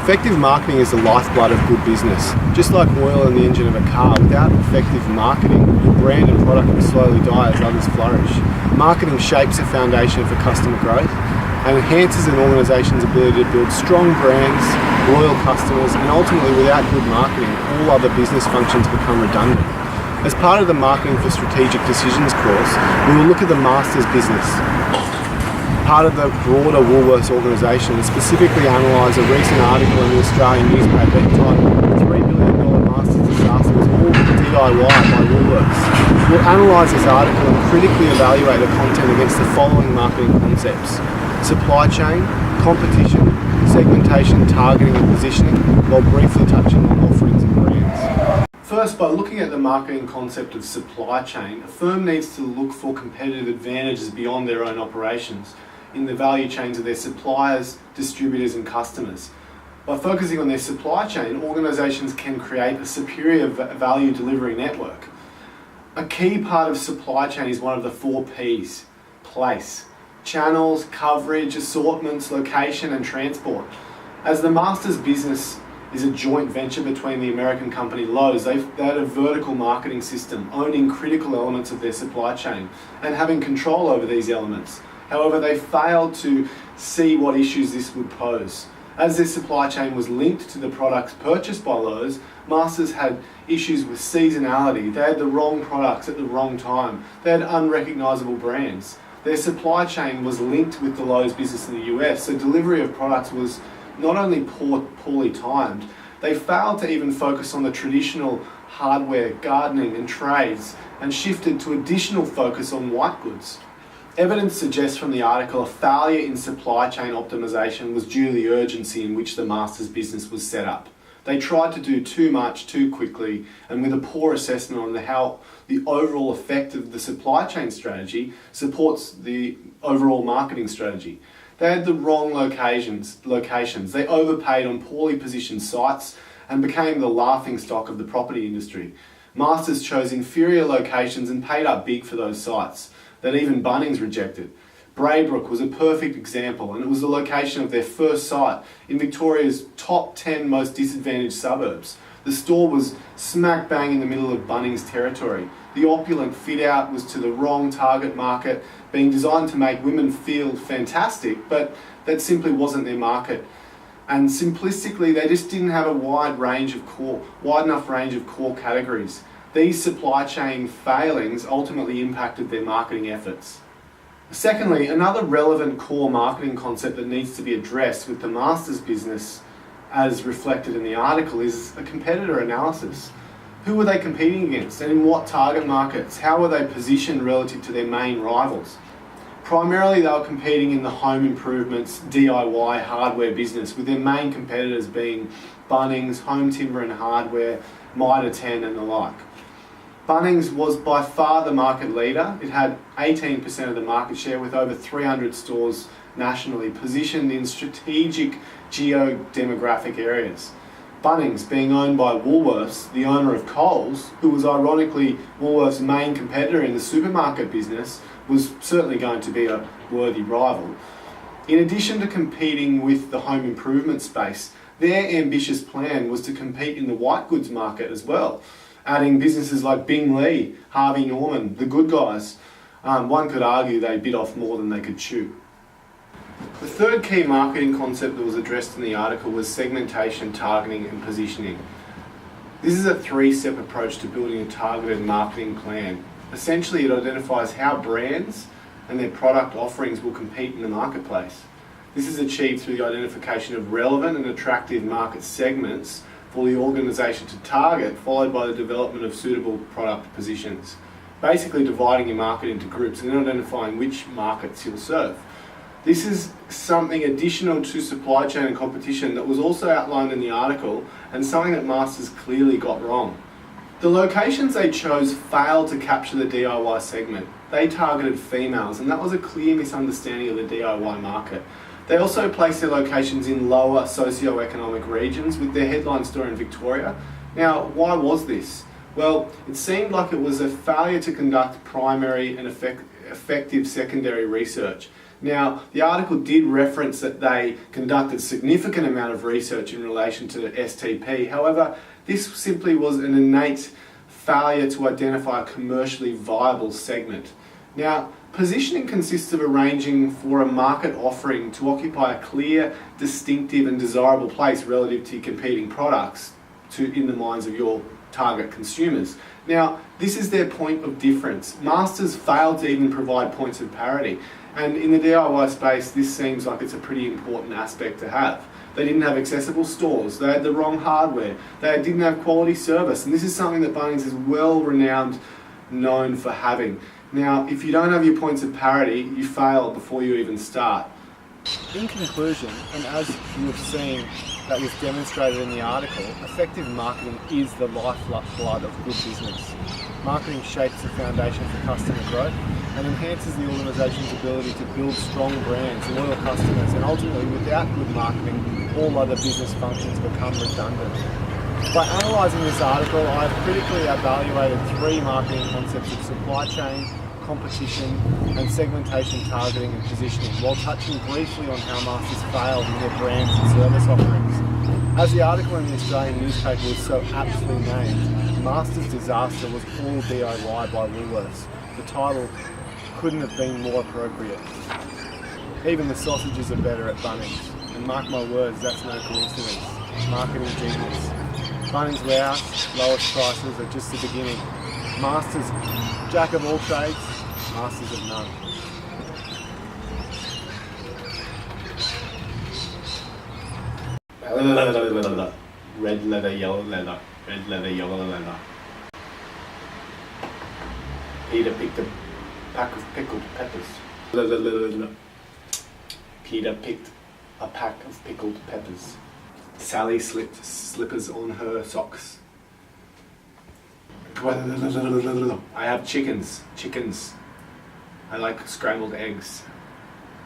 Effective marketing is the lifeblood of good business. Just like oil in the engine of a car, without effective marketing, your brand and product will slowly die as others flourish. Marketing shapes a foundation for customer growth and enhances an organisation's ability to build strong brands, loyal customers, and ultimately, without good marketing, all other business functions become redundant. As part of the Marketing for Strategic Decisions course, we will look at the master's business, part of the broader Woolworths organisation, and specifically analyse a recent article in the Australian newspaper entitled $3 billion Master's Disaster was all DIY by Woolworths. We'll analyse this article and critically evaluate the content against the following marketing concepts: supply chain, competition, segmentation, targeting and positioning, while briefly touching on offerings and brands. First, by looking at the marketing concept of supply chain, a firm needs to look for competitive advantages beyond their own operations in the value chains of their suppliers, distributors and customers. By focusing on their supply chain, organisations can create a superior value delivery network. A key part of supply chain is one of the 4 Ps: place, channels, coverage, assortments, location and transport. As the master's business is a joint venture between the American company Lowe's, they had a vertical marketing system owning critical elements of their supply chain and having control over these elements. However, they failed to see what issues this would pose. As their supply chain was linked to the products purchased by Lowe's, Masters had issues with seasonality. They had the wrong products at the wrong time. They had unrecognisable brands. Their supply chain was linked with the Lowe's business in the US, so delivery of products was not only poorly timed, they failed to even focus on the traditional hardware, gardening and trades, and shifted to additional focus on white goods. Evidence suggests from the article a failure in supply chain optimization was due to the urgency in which the master's business was set up. They tried to do too much too quickly and with a poor assessment on how the overall effect of the supply chain strategy supports the overall marketing strategy. They had the wrong locations. They overpaid on poorly positioned sites and became the laughingstock of the property industry. Masters chose inferior locations and paid up big for those sites that even Bunnings rejected. Braybrook was a perfect example, and it was the location of their first site in Victoria's top 10 most disadvantaged suburbs. The store was smack bang in the middle of Bunnings territory. The opulent fit out was to the wrong target market, being designed to make women feel fantastic, but that simply wasn't their market. And simplistically, they just didn't have a wide enough range of core categories. These supply chain failings ultimately impacted their marketing efforts. Secondly, another relevant core marketing concept that needs to be addressed with the master's business, as reflected in the article, is a competitor analysis. Who were they competing against, and in what target markets? How were they positioned relative to their main rivals? Primarily, they were competing in the home improvements, DIY hardware business, with their main competitors being Bunnings, Home Timber and Hardware, Mitre 10 and the like. Bunnings was by far the market leader. It had 18% of the market share with over 300 stores nationally, positioned in strategic geo-demographic areas. Bunnings, being owned by Woolworths, the owner of Coles, who was ironically Woolworths' main competitor in the supermarket business, was certainly going to be a worthy rival. In addition to competing with the home improvement space, their ambitious plan was to compete in the white goods market as well, adding businesses like Bing Lee, Harvey Norman, The Good Guys. One could argue they bit off more than they could chew. The third key marketing concept that was addressed in the article was segmentation, targeting and positioning. This is a 3-step approach to building a targeted marketing plan. Essentially, it identifies how brands and their product offerings will compete in the marketplace. This is achieved through the identification of relevant and attractive market segments for the organisation to target, followed by the development of suitable product positions. Basically dividing your market into groups and then identifying which markets you'll serve. This is something additional to supply chain and competition that was also outlined in the article, and something that Masters clearly got wrong. The locations they chose failed to capture the DIY segment. They targeted females, and that was a clear misunderstanding of the DIY market. They also placed their locations in lower socio-economic regions, with their headline store in Victoria. Now, why was this? Well, it seemed like it was a failure to conduct primary and effective secondary research. Now, the article did reference that they conducted a significant amount of research in relation to STP. However, this simply was an innate failure to identify a commercially viable segment. Now, positioning consists of arranging for a market offering to occupy a clear, distinctive and desirable place relative to competing products in the minds of your target consumers. Now, this is their point of difference. Masters failed to even provide points of parity, and in the DIY space this seems like it's a pretty important aspect to have. They didn't have accessible stores, they had the wrong hardware, they didn't have quality service, and this is something that Bunnings is well renowned, known for having. Now, if you don't have your points of parity, you fail before you even start. In conclusion, and as you have seen that was demonstrated in the article, effective marketing is the lifeblood of good business. Marketing shapes the foundation for customer growth and enhances the organisation's ability to build strong brands, loyal customers, and ultimately, without good marketing, all other business functions become redundant. By analysing this article, I have critically evaluated 3 marketing concepts of supply chain, competition and segmentation, targeting and positioning, while touching briefly on how Masters failed in their brands and service offerings. As the article in the Australian newspaper was so aptly named, Masters' disaster was all DIY by Woolworths. The title couldn't have been more appropriate. Even the sausages are better at Bunnings, and mark my words, that's no coincidence. Marketing genius. Bunnings warehouse, lowest prices are just the beginning. Masters, jack of all trades, masters of none. Red leather, yellow leather, red leather, yellow leather. Peter picked a pack of pickled peppers. Peter picked a pack of pickled peppers. Sally slipped slippers on her socks. I have chickens. I like scrambled eggs.